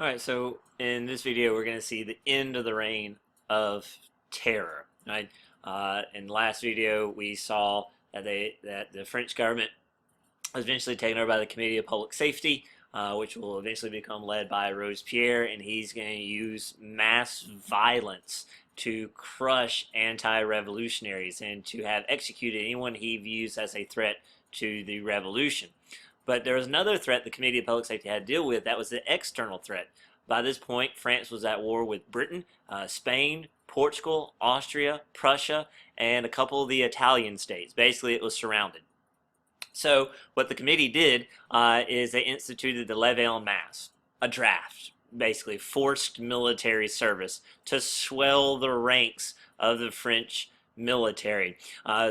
All right, so in this video, we're going to see the end of the reign of terror. Right? In the last video, we saw that the French government was eventually taken over by the Committee of Public Safety, which will eventually become led by Robespierre, and he's going to use mass violence to crush anti-revolutionaries and to have executed anyone he views as a threat to the revolution. But there was another threat the Committee of Public Safety had to deal with. That was the external threat. By this point, France was at war with Britain, Spain, Portugal, Austria, Prussia, and a couple of the Italian states. Basically, it was surrounded. So what the committee did is they instituted the levee en masse, a draft, basically forced military service to swell the ranks of the French military.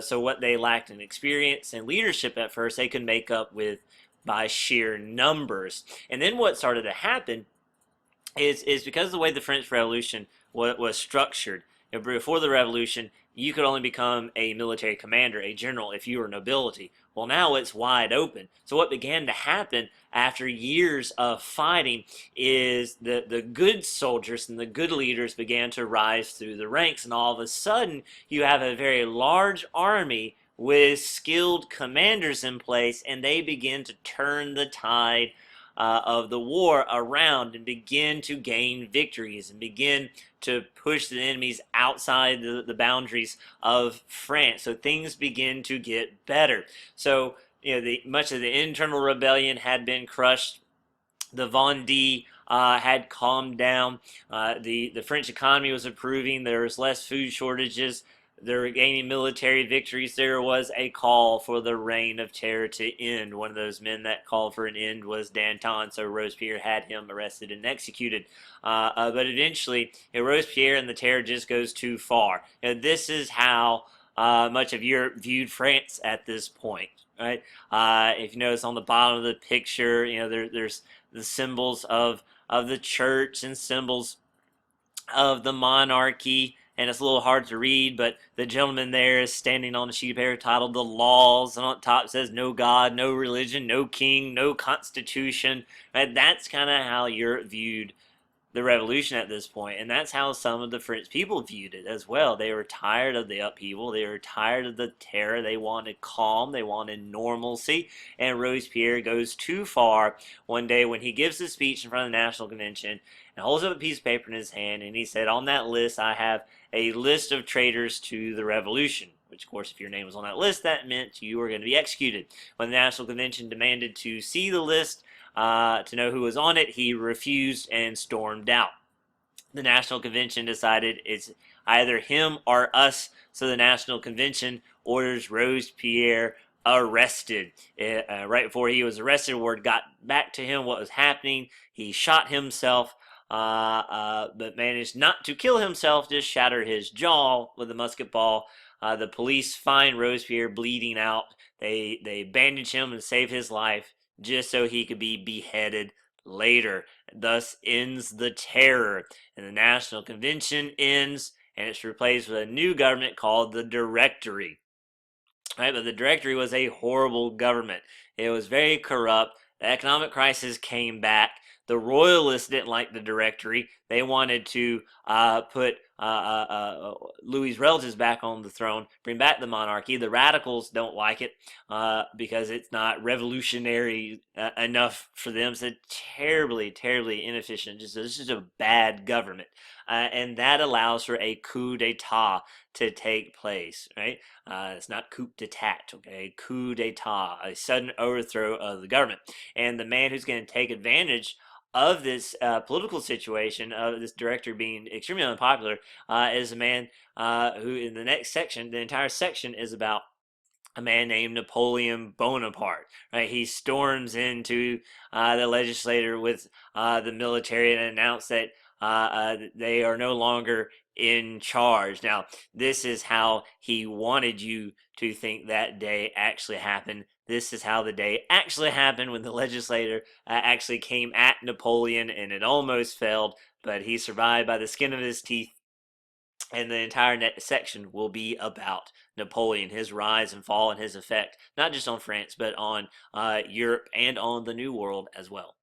So what they lacked in experience and leadership at first, they could make up with by sheer numbers. And then what started to happen is because of the way the French Revolution was structured. You know, before the Revolution, you could only become a military commander, a general, if you were nobility. Well, now it's wide open. So what began to happen after years of fighting is the good soldiers and the good leaders began to rise through the ranks, and all of a sudden you have a very large army with skilled commanders in place, and they begin to turn the tide of the war around and begin to gain victories and begin to push the enemies outside the boundaries of France. So things begin to get better. So much of the internal rebellion had been crushed. The Vendée had calmed down. The French economy was improving. There was less food shortages. They were gaining military victories. There was a call for the reign of terror to end. One of those men that called for an end was Danton, so Robespierre had him arrested and executed. But eventually, Robespierre and the terror just goes too far. This is how much of Europe viewed France at this point. Right? If you notice on the bottom of the picture, there's the symbols of the church and symbols of the monarchy, and it's a little hard to read, but the gentleman there is standing on a sheet of paper titled The Laws, and on top says no God, no religion, no king, no constitution. Right? That's kind of how Europe viewed the revolution at this point, and that's how some of the French people viewed it as well. They were tired of the upheaval, they were tired of the terror, they wanted calm, they wanted normalcy, and Robespierre goes too far one day when he gives a speech in front of the National Convention and holds up a piece of paper in his hand, and he said, on that list I have a list of traitors to the revolution. Which, of course, if your name was on that list, that meant you were going to be executed. When the National Convention demanded to see the list, to know who was on it, he refused and stormed out. The National Convention decided it's either him or us, so the National Convention orders Robespierre arrested. Right before he was arrested, word got back to him what was happening. He shot himself, but managed not to kill himself, just shatter his jaw with a musket ball. The police find Robespierre bleeding out. They bandage him and save his life just so he could be beheaded later. Thus ends the terror, and the National Convention ends, and it's replaced with a new government called the Directory. Right, but the Directory was a horrible government. It was very corrupt. The economic crisis came back. The Royalists didn't like the Directory. They wanted to put Louis's relatives back on the throne, bring back the monarchy. The Radicals don't like it because it's not revolutionary enough for them. It's a terribly, terribly inefficient. It's just a bad government, and that allows for a coup d'état to take place. Right? It's not coup d'etat, okay? Coup d'etat, a sudden overthrow of the government. And the man who's going to take advantage of this political situation, of this director being extremely unpopular, is a man who, in the next section, the entire section is about a man named Napoleon Bonaparte. Right, he storms into the legislature with the military and announced that they are no longer in charge. Now, this is how he wanted you to think that day actually happened. This is how the day actually happened when the legislator actually came at Napoleon, and it almost failed, but he survived by the skin of his teeth. And the entire section will be about Napoleon, his rise and fall, and his effect, not just on France, but on Europe and on the New World as well.